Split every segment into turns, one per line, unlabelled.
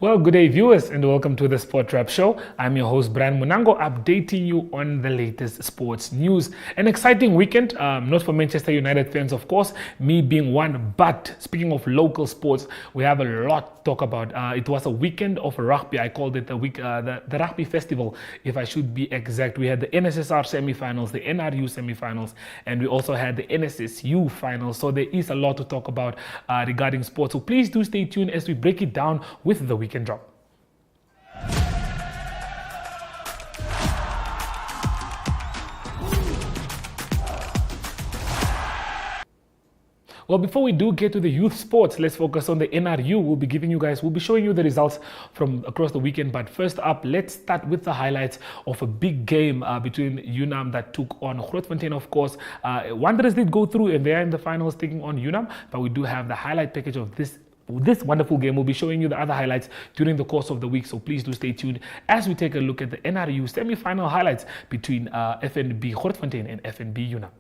Well, good day, viewers, and welcome to the Sport Wrap Show. I'm your host, Brian Munango, updating you on the latest sports news. An exciting weekend, not for Manchester United fans, of course, me being one, but speaking of local sports, we have a lot to talk about. It was a weekend of rugby. I called it the Rugby Festival, if I should be exact. We had the NSSR semi-finals, the NRU semi-finals, and we also had the NSSU finals. So there is a lot to talk about regarding sports. So please do stay tuned as we break it down with the weekend drop. Well, before we do get to the youth sports, let's focus on the NRU. We'll be showing you the results from across the weekend. But first up, let's start with the highlights of a big game between UNAM that took on Grootfontein, of course. Wanderers did go through and they are in the finals taking on UNAM, but we do have the highlight package of this wonderful game. We'll be showing you the other highlights during the course of the week, so please do stay tuned as we take a look at the NRU semi-final highlights between FNB Grootfontein and FNB UNAM.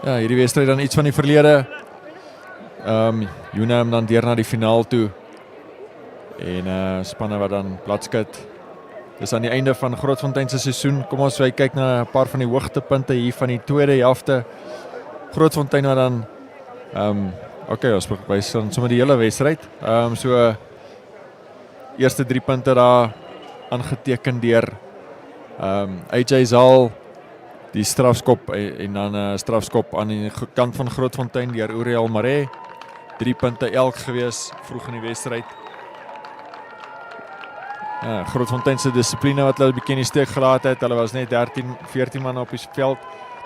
Ja, hierdie wedstryd dan iets van die verlede. UNAM dan deur na die finaal toe. En spanne wat dan platskit. Dis aan die einde van Grootfontein se seisoen. Kom ons kyk na 'n paar van die hoogtepunte hier van die tweede helfte. Grootfontein wat dan ons wys dan sommer die hele wedstryd. So eerste 3 punte daar aangeteken deur AJ Zal. Die strafskop en dan 'n strafskop aan die kant van Grootfontein deur Uriel Maree. 3 punte elk gewees vroeg in die wedstryd. Ja, Grootfontein se dissipline wat hulle 'n bietjie in die steek gelaat het. Hulle was net 14 man op die veld.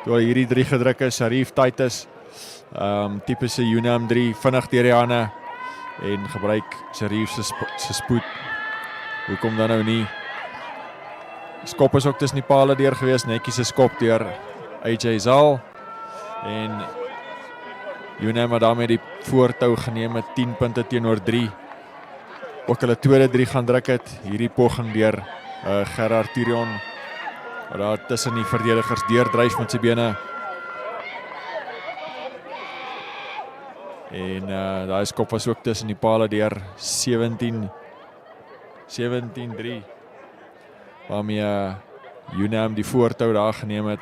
Toe hierdie 3 gedruk is, Sharif Titus. Tipiese UNAM 3 vinnig deur die hande en gebruik Sharif se spoed. Hoekom dan nou nie? Skop is ook tussen die pale deur gewees, netjies 'n skop deur AJ Zal. En UNAM het daarmee die voortou geneem met 10 punte teenoor 3. Ook hulle tweede 3 gaan druk het. Hierdie poging deur Gerard Turion wat daar tussen die verdedigers deurdryf met sy bene. En daai skop was ook tussen die pale deur 17-3. Waarmee UNAM die voortou daar geneem het.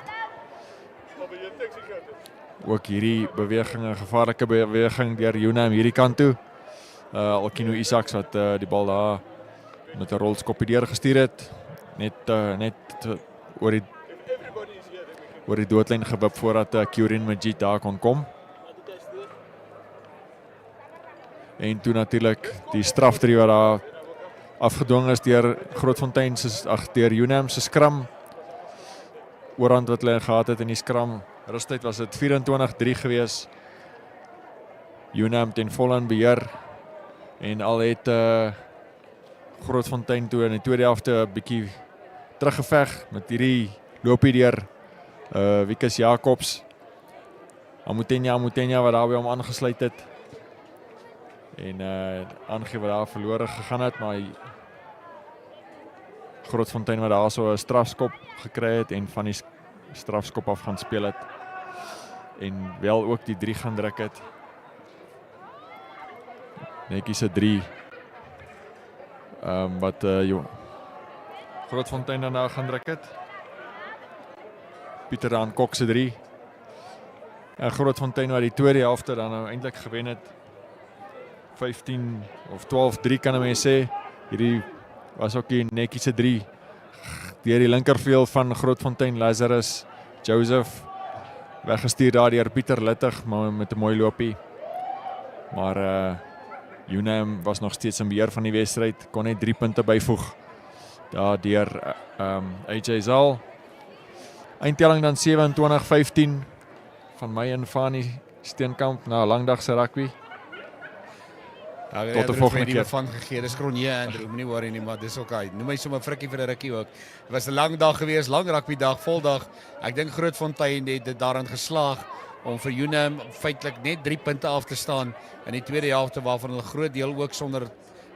Ook hierdie beweging, 'n gevaarlike beweging deur UNAM hierdie kant toe. Alkino Isaacs wat die bal daar met 'n rolskopie deur gestuur het. Net oor die doodlyn gewip voordat Kyurien Majid daar kon kom. En toe natuurlik die strafdrie wat daar afgedwing is deur Grootfontein deur UNAM se skram. Oorhand wat hulle gehad het in die skram. Rustyd was dit 24-3 gewees. UNAM ten volle in beheer. En al het Grootfontein toe in die tweede helfte 'n bietjie teruggeveg met hierdie loopie deur Wikus Jacobs. Amutenya wat daar by hom aangesluit het. En aangee wat daar verlore gegaan het, maar Grootfontein wat daar so 'n strafskop gekry het en van die strafskop af gaan speel het. En wel ook die 3 gaan druk het. Netjies se 3. Wat Grootfontein dan daar gaan druk het. Pieter aan Kok se 3. En Grootfontein wat die tweede helfte dan nou eintlik gewen het. 15 of 12-3 kan mens sê. Hierdie was ook die netjies se 3 deur die linkervleuel van Grootfontein. Lazarus Joseph weggestuur daar deur Pieter Littig, maar met 'n mooi loopie. Maar UNAM was nog steeds in beheer van die wedstryd, kon net 3 punte byvoeg daar deur AJ Zal. Eindtelling dan 27-15 van my en Fanie Steenkamp na 'n langdag se rugby.
Tot de volgende keer. Van gegee, dis Kronje Andrew, moenie worry nie, maar dis okay. Noem my sommer frikkie vir 'n rukkie ook. Dit was 'n lang dag geweest, lang rugbydag, vol dag. Ek dink Grootfontein het dit daarin geslaag om vir Unam feitelik net 3 punte af te staan in die tweede helfte waarvan hulle groot deel ook sonder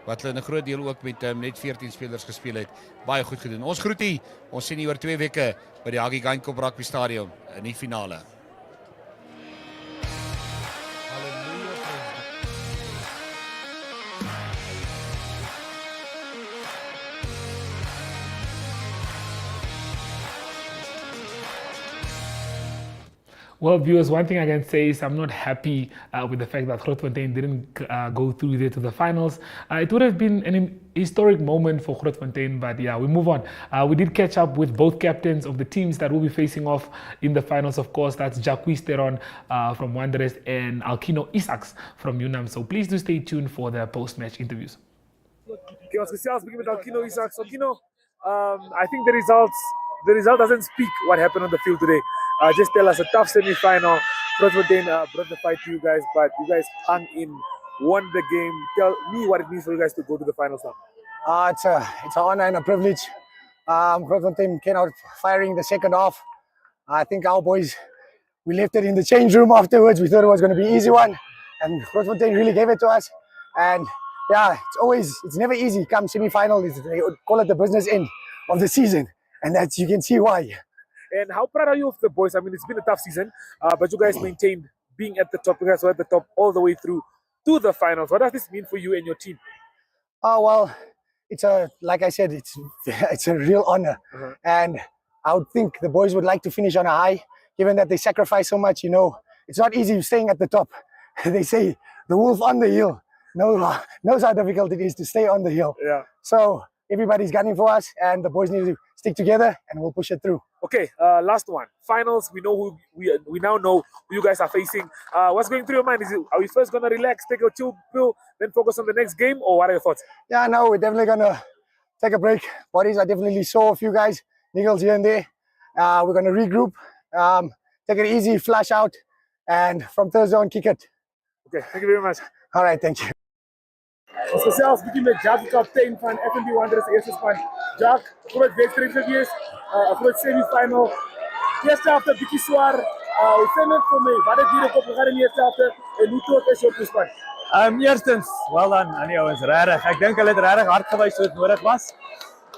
wat hulle in 'n groot deel ook met net 14 spelers gespeel het. Baie goed gedoen. Ons groet u. Ons sien u oor 2 weke by die Haggai Geingob Rugby Stadium in die finale.
Well, viewers, one thing I can say is I'm not happy with the fact that Grootfontein didn't go through there to the finals. It would have been an historic moment for Grootfontein, but yeah, we move on. We did catch up with both captains of the teams that will be facing off in the finals, of course. That's Jacques Teron from Wanderers and Alkino Isaacs from Unam. So please do stay tuned for the post-match interviews.
Okay, ons gesels begin met Alkino Isaacs. Alkino, I think the result doesn't speak what happened on the field today. Just tell us, a tough semi-final. Grootfontein brought the fight to you guys, but you guys hung in, won the game. Tell me what it means for you guys to go to the finals now.
It's an honor and a privilege. Grootfontein came out firing the second half. I think our boys, we left it in the change room afterwards. We thought it was going to be an easy one, and Grootfontein really gave it to us. And yeah, it's never easy. Come semi-final, they call it the business end of the season, and that's, you can see why.
And how proud are you of the boys? I mean, it's been a tough season, but you guys maintained being at the top. You guys were at the top all the way through to the finals. What does this mean for you and your team?
Oh, well, like I said, it's a real honor. And I would think the boys would like to finish on a high, given that they sacrifice so much. You know, it's not easy staying at the top. They say the wolf on the hill knows how difficult it is to stay on the hill.
Yeah.
So everybody's gunning for us, and the boys need to stick together, and we'll push it through.
Okay, last one. Finals. We know who we now know who you guys are facing. What's going through your mind? Are we first gonna relax, take a chill pill, then focus on the next game, or what are your thoughts?
Yeah, no, we're definitely gonna take a break. Bodies are definitely sore. A few guys, niggles here and there. We're gonna regroup, take it easy, flash out, and from Thursday on, kick it.
Okay, thank you very much.
All right, thank you.
Ons gesels bietjie met Jacques, kaptein van FNB Wanderers eerste span. Jacques, groot wedstryd gewees, 'n groot semi-final. Eerste helfte bietjie swaar. Sê net vir my, wat het hier op gegaan in die eerste helfte en hoe trots is jy op die span?
Eerstens, wel dan aan die ouens, regtig. Ek dink hulle het regtig hard gewys hoe dit nodig was.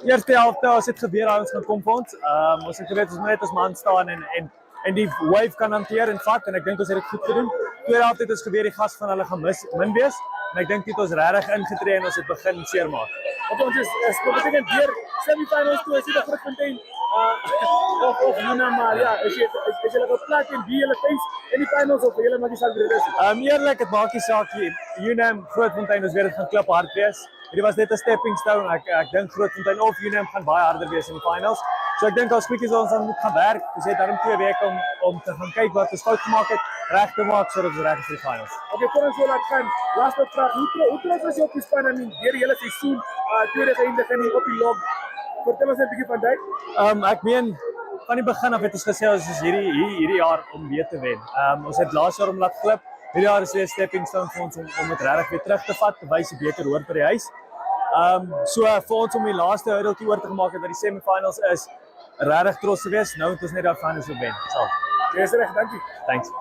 Eerste helfte, as dit gebeur, ons gaan kom vir ons. Ons het geweet ons moet net as man staan en die wave kan hanteer en vat, en ek dink ons het dit goed gedoen. Tweede helfte het ons geweet die gas van hulle gaan min wees. En ek dink dit ons regtig ingetree en ons het begin seermaak.
Want ons is beteken weer semi-finals toe, is dit 'n Grootfontein of Unam, maar ja, is julle geplak en wie julle face in die finals of julle maak die saak weer is?
Eerlik, dit maak nie saak nie. Unam, Grootfontein, ons weet dit gaan klip hard wees. Hierdie was net 'n stepping stone. Ek dink Grootfontein of Unam gaan baie harder wees in die finals. So ek dink as quick as ons dan moet gaan werk, ons het daarom 2 weke om te gaan kyk wat ons fout gemaak het, reg te maak sodat ons reg is vir die finals.
Okay, voor ons so laat gaan, laaste vraag, hoe trots is jy op die span? I mean, deur die hele seisoen, tweede geëindig in op die log. Vertel ons 'n bietjie van dit.
Ek meen van die begin af het ons gesê ons is hierdie jaar om weer te wen. Ons het laas jaar om laat klip. Hierdie jaar is weer 'n stepping stone vir ons om dit regtig weer terug te vat, te wys die beter hoort by die huis. So vir ons om die laaste hurdle oor te gemaak het by die semi-finals is regtig trots te wees. Nou het ons net daai finals gewen. So,
Dis reg, dankie.
thanks.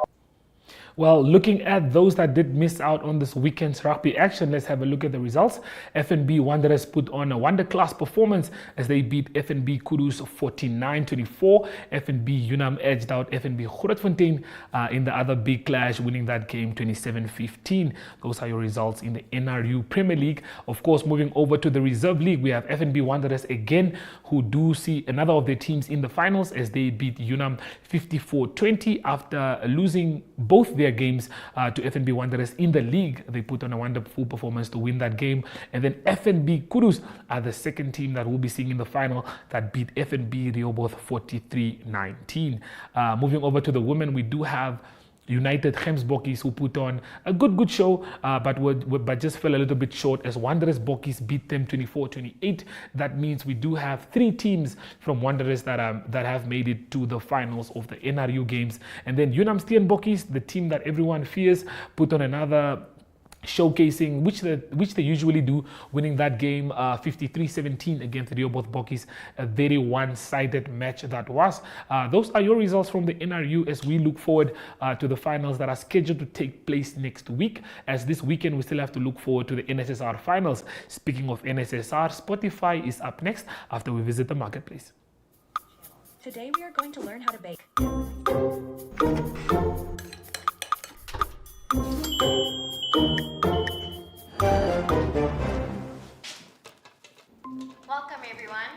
Well, looking at those that did miss out on this weekend's rugby action, let's have a look at the results. FNB Wanderers put on a wonder-class performance as they beat FNB Kudus 49-24. FNB Unam edged out FNB Grootfontein in the other big clash, winning that game 27-15. Those are your results in the NRU Premier League. Of course, moving over to the Reserve League, we have FNB Wanderers again, who do see another of their teams in the finals as they beat Unam 54-20 after losing both their games to FNB Wanderers in the league. They put on a wonderful performance to win that game. And then FNB Kudus are the second team that we'll be seeing in the final that beat FNB Rehoboth 43-19. Moving over to the women, we do have United Gems Bokkies who put on a good show, but just fell a little bit short as Wanderers Bokkies beat them 24-28. That means we do have 3 teams from Wanderers that have made it to the finals of the NRU games. And then Unam Steen Bokkies, the team that everyone fears, put on another showcasing which they usually do, winning that game 53-17 against Rehoboth Bokkies. A very one-sided match that was. Those are your results from the NRU as we look forward to the finals that are scheduled to take place next week. As this weekend we still have to look forward to the NSSR finals. Speaking of NSSR, Spotify is up next after we visit the marketplace.
Today we are going to learn how to bake.
Welcome, everyone.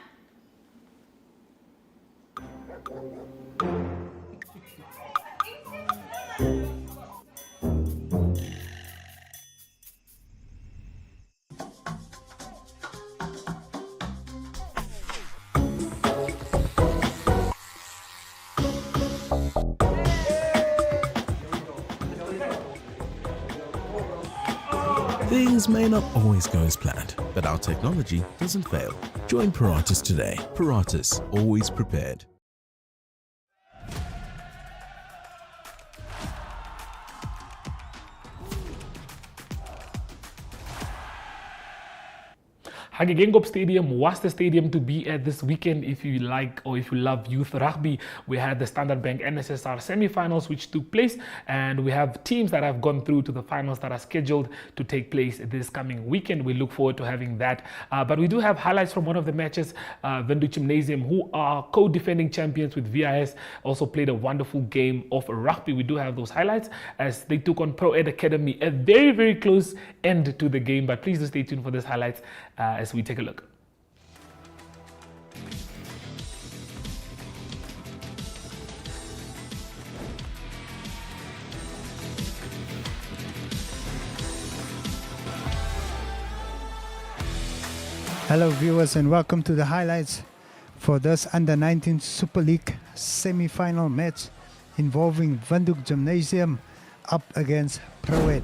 Things may not always go as planned, but our technology doesn't fail. Join Paratus today. Paratus, always prepared.
Hage Geingob Stadium was the stadium to be at this weekend if you like or if you love youth rugby. We had the Standard Bank NSSR semi-finals which took place, and we have teams that have gone through to the finals that are scheduled to take place this coming weekend. We look forward to having that. But we do have highlights from one of the matches. Windhoek Gymnasium, who are co-defending champions with VIS, also played a wonderful game of rugby. We do have those highlights as they took on Pro Ed Academy. A very, very close end to the game, but please do stay tuned for these highlights as we take a look.
Hello viewers, and welcome to the highlights for this Under-19 Super League semi-final match involving Windhoek Gymnasium up against Pro-Ed.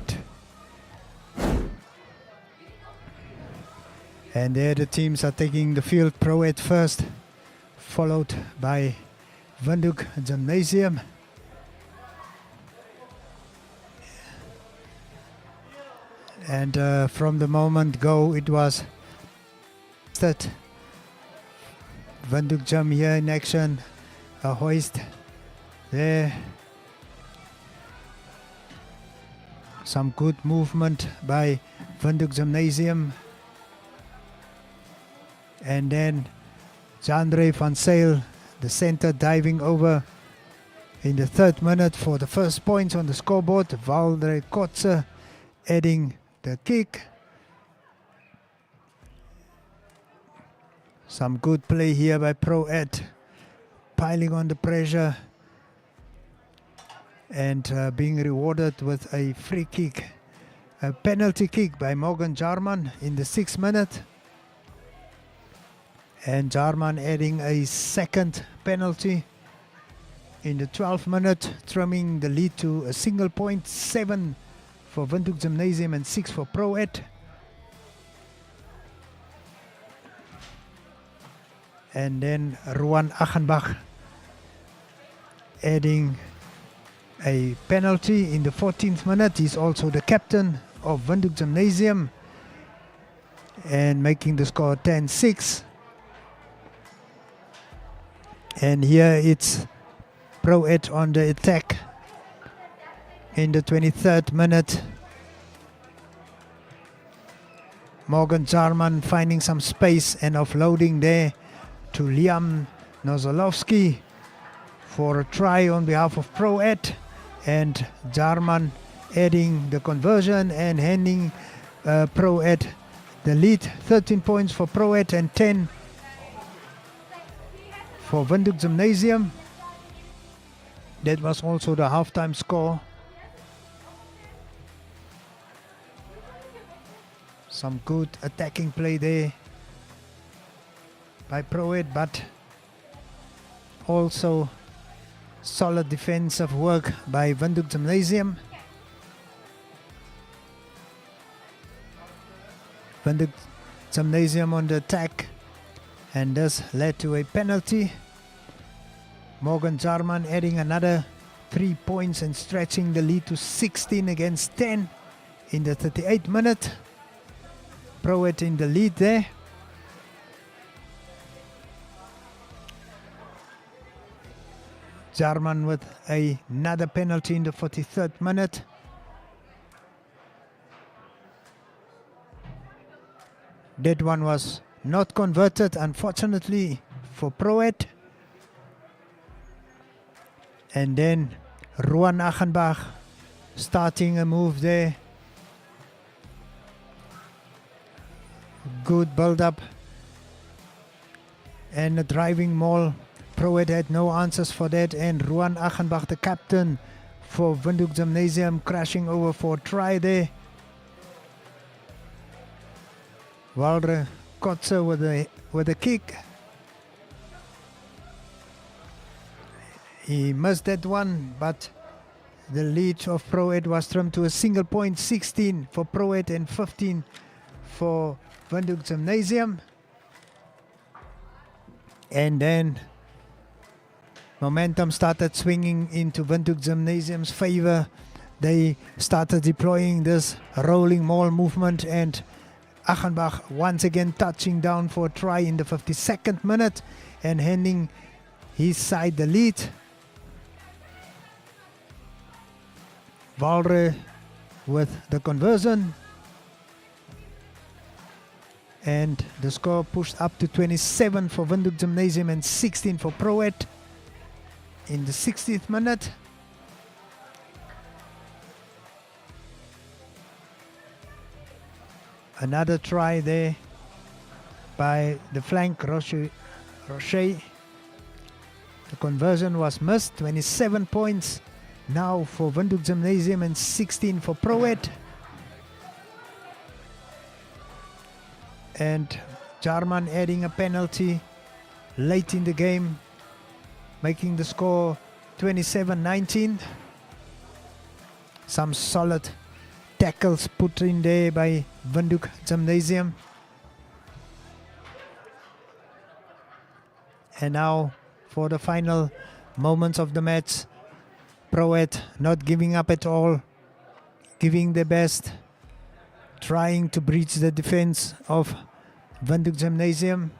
And there the teams are taking the field. Pro-Ed first, followed by Windhoek Gymnasium. And from the moment go, it was that Windhoek Gym here in action, a hoist there. Some good movement by Windhoek Gymnasium. And then Jandre van Zyl, the center, diving over in the 3rd minute for the first points on the scoreboard. Valdre Kotze adding the kick. Some good play here by Pro-Ed, piling on the pressure and being rewarded with a free kick, a penalty kick by Morgan Jarman in the 6th minute. And Jarman adding a 2nd penalty in the 12th minute, trimming the lead to a single point, 7 for Windhoek Gymnasium and 6 for Pro-Ed. And then Ruan Achenbach adding a penalty in the 14th minute. He's also the captain of Windhoek Gymnasium and making the score 10-6. And here it's Pro-Ed on the attack in the 23rd minute. Morgan Jarman finding some space and offloading there to Liam Nozolovsky for a try on behalf of Pro-Ed. And Jarman adding the conversion and handing Pro-Ed the lead. 13 points for Pro-Ed and 10 for Windhoek Gymnasium. That was also the halftime score. Some good attacking play there by Pro-Ed, but also solid defensive work by Windhoek Gymnasium. Windhoek Gymnasium on the attack, and this led to a penalty. Morgan Jarman adding another 3 points and stretching the lead to 16 against 10 in the 38th minute. Proet in the lead there. Jarman with another penalty in the 43rd minute. That one was not converted, unfortunately, for Proet. And then Ruan Achenbach starting a move there. Good build-up and a driving maul. Proet had no answers for that, and Ruan Achenbach, the captain for Windhoek Gymnasium, crashing over for a try there. Waldre Kotze with a kick. He missed that one, but the lead of Proet was trimmed to a single point, 16 for Proet and 15 for Windhoek Gymnasium. And then momentum started swinging into Windhoek Gymnasium's favor. They started deploying this rolling maul movement, and Achenbach once again touching down for a try in the 52nd minute and handing his side the lead. Waldre with the conversion, and the score pushed up to 27 for Windhoek Gymnasium and 16 for Proet in the 60th minute. Another try there by the flank Rocher. The conversion was missed. 27 points now for Windhoek Gymnasium and 16 for Proet. And Jarman adding a penalty late in the game, making the score 27-19. Some solid tackles put in there by Windhoek Gymnasium. And now for the final moments of the match, Proet not giving up at all, giving their best, trying to breach the defense of Windhoek Gymnasium.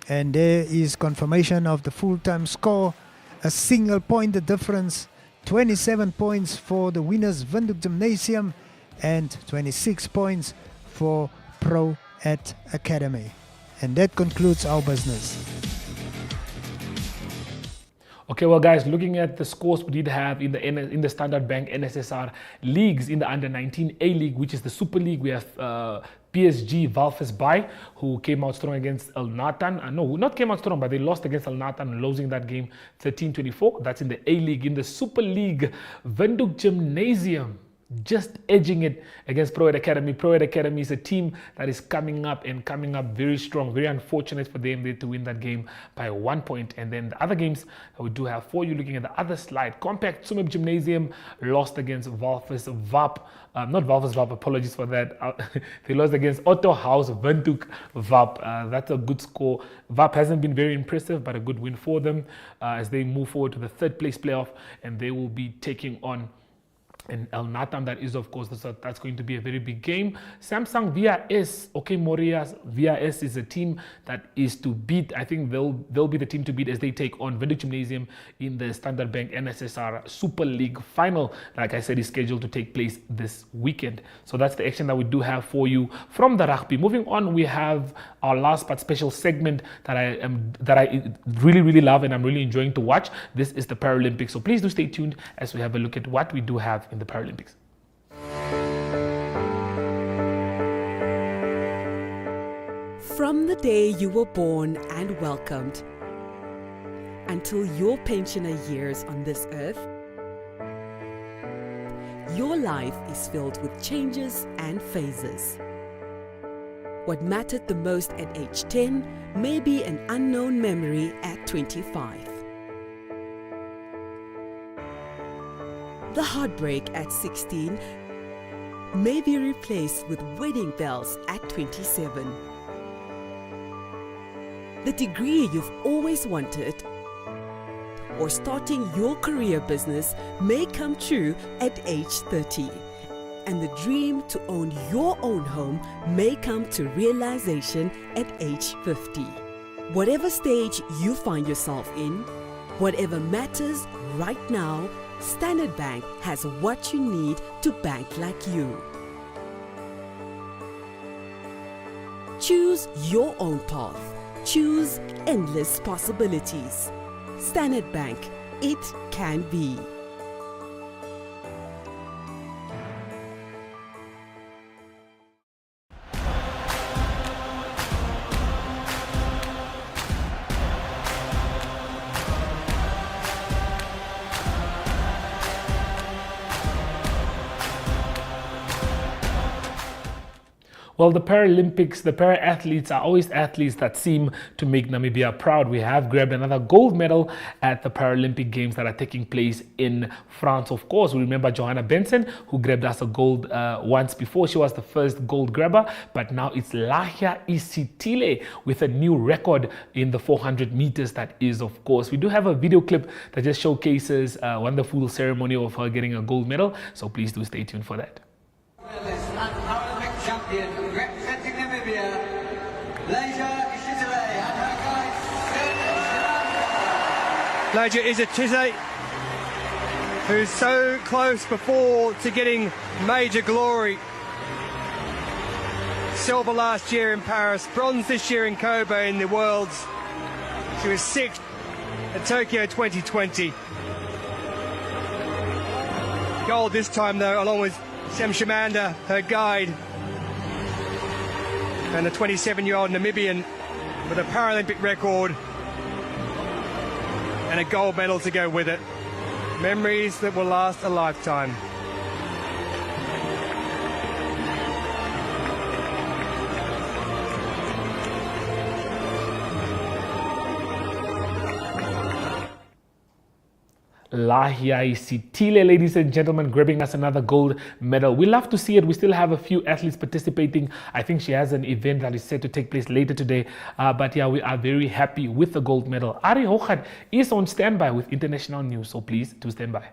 And there is confirmation of the full-time score. A single point the difference. 27 points for the winners Windhoek Gymnasium and 26 points for Proet Academy. And that concludes our business.
Okay, well, guys, looking at the scores we did have in the Standard Bank NSSR leagues in the Under-19 A League, which is the Super League, we have PSG Walvis Bay, who came out strong against El Natan. No, not came out strong, but they lost against El Natan, losing that game 13-24. That's in the A League. In the Super League, Windhoek Gymnasium just edging it against Proet Academy. Proet Academy is a team that is coming up very strong. Very unfortunate for them to win that game by 1 point. And then the other games that we do have for you, looking at the other slide, Compact Tsumeb Gymnasium lost against Walvis Vap. Not Walvis Vap, apologies for that. They lost against Otto House Windhoek Vap. That's a good score. Vap hasn't been very impressive, but a good win for them as they move forward to the third place playoff, and they will be taking on and El Natan. That is, of course, that's going to be a very big game. Samsung VRS, okay, Morias VRS is a team that is to beat. I think they'll be the team to beat as they take on Windhoek Gymnasium in the Standard Bank NSSR Super League final. Like I said, is scheduled to take place this weekend. So that's the action that we do have for you from the rugby. Moving on, we have our last but special segment that I really love and I'm really enjoying to watch. This is the Paralympics. So please do stay tuned as we have a look at what we do have in the Paralympics.
From the day you were born and welcomed until your pensioner years on this earth, your life is filled with changes and phases. What mattered the most at age 10 may be an unknown memory at 25. The heartbreak at 16 may be replaced with wedding bells at 27. The degree you've always wanted or starting your career business may come true at age 30. And the dream to own your own home may come to realization at age 50. Whatever stage you find yourself in, whatever matters right now, Standard Bank has what you need to bank like you. Choose your own path. Choose endless possibilities. Standard Bank, it can be.
Well, the Paralympics, the para-athletes are always athletes that seem to make Namibia proud. We have grabbed another gold medal at the Paralympic Games that are taking place in France. Of course, we remember Johanna Benson, who grabbed us a gold once before. She was the first gold grabber, but now it's Lahia Isitile with a new record in the 400 meters. That is, of course. We do have a video clip that just showcases a wonderful ceremony of her getting a gold medal, so please do stay tuned for that.
Champion representing Namibia, Lahia Isitile, and her guide,
Lahia Isitile, who's so close before to getting major glory. Silver last year in Paris, bronze this year in Kobe in the Worlds. She was sixth at Tokyo 2020. Gold this time though, along with Sem Shamanda, her guide, and a 27-year-old Namibian with a Paralympic record and a gold medal to go with it. Memories that will last a lifetime.
Lahia Isitile, ladies and gentlemen, grabbing us another gold medal. We love to see it. We still have a few athletes participating. I think she has an event that is set to take place later today. But yeah, we are very happy with the gold medal. Ari Hochad is on standby with international news, so please do stand by.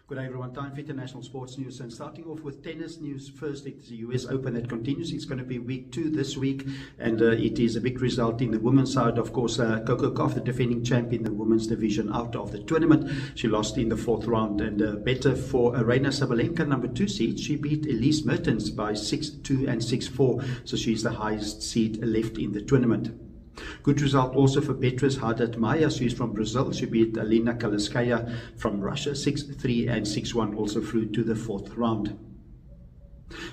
Good day everyone, time for international sports news, and starting off with tennis news. First, it's the US Open that continues. It's going to be week 2 this week, and it is a big result in the women's side. Of course, Coco Gauff, the defending champion, the women's division, out of the tournament. She lost in the 4th round, and better for Aryna Sabalenka, number 2 seed. She beat Elise Mertens by 6-2 and 6-4, so she's the highest seed left in the tournament. Good result also for Beatriz Haddad Maia. She's from Brazil. She beat Alina Kaliskaya from Russia 6-3 and 6-1, also through to the 4th round.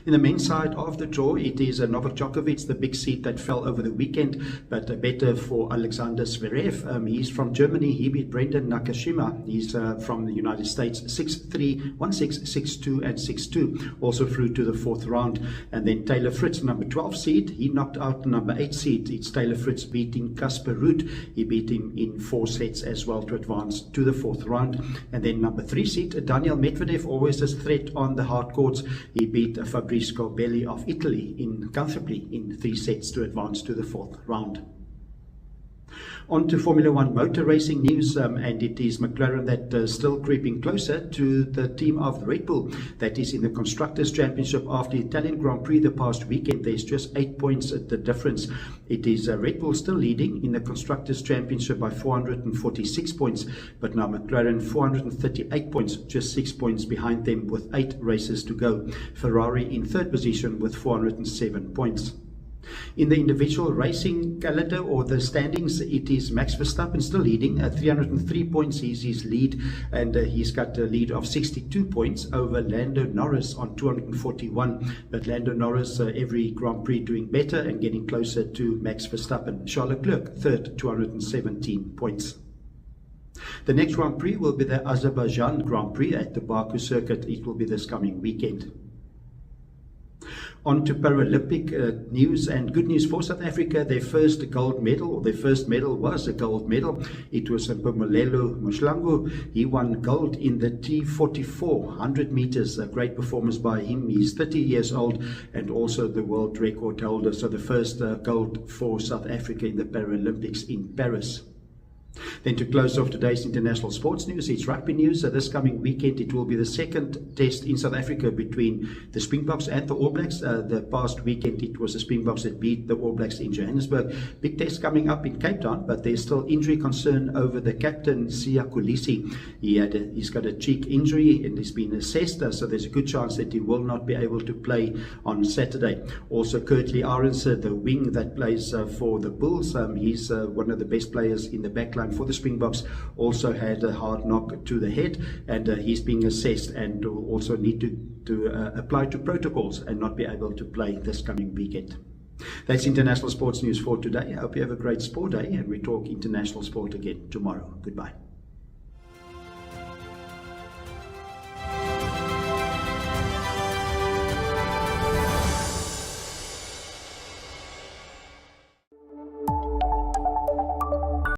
In the men's side of the draw, it is Novak Djokovic, the big seed that fell over the weekend, but better for Alexander Zverev. He's from Germany. He beat Brendan Nakashima. He's from the United States 6-3, 1-6, 6-2 and 6-2, also through to the 4th round. And then Taylor Fritz, number 12 seed, he knocked out the number 8 seed. It's Taylor Fritz beating Casper Ruud. He beat him in 4 sets as well to advance to the 4th round. And then number 3 seed, Daniel Medvedev, always a threat on the hard courts. He beat Fabrizio Belli of Italy comfortably in 3 sets to advance to the 4th round. On to Formula 1 motor racing news, and it is McLaren that is still creeping closer to the team of Red Bull that is in the Constructors' Championship after the Italian Grand Prix the past weekend. There's just 8 points at the difference. It is Red Bull still leading in the Constructors' Championship by 446 points, but now McLaren 438 points, just 6 points behind them with 8 races to go. Ferrari in 3rd position with 407 points. In the individual racing calendar or the standings, it is Max Verstappen still leading at 303 points. He's his lead, and he's got a lead of 62 points over Lando Norris on 241. But Lando Norris every Grand Prix doing better and getting closer to Max Verstappen. Charles Leclerc third, 217 points. The next Grand Prix will be the Azerbaijan Grand Prix at the Baku circuit. It will be this coming weekend. On to Paralympic news, and good news for South Africa. Their first gold medal, or their first medal was a gold medal. It was Mpumelelo Mashlangu. He won gold in the T44 100 meters. A great performance by him. He's 30 years old and also the world record holder. So the first gold for South Africa in the Paralympics in Paris. Then to close off today's international sports news, it's rugby news. This coming weekend, it will be the second test in South Africa between the Springboks and the All Blacks. The past weekend, it was the Springboks that beat the All Blacks in Johannesburg. Big test coming up in Cape Town, but there's still injury concern over the captain, Siya Kolisi. He's got a cheek injury and he's been assessed, so there's a good chance that he will not be able to play on Saturday. Also, Kurtley Arends, the wing that plays for the Bulls, he's one of the best players in the backline for the Springboks, also had a hard knock to the head, and he's being assessed and will also need to apply to protocols and not be able to play this coming weekend. That's international sports news for today. I hope you have a great sport day, and we talk international sport again tomorrow. Goodbye.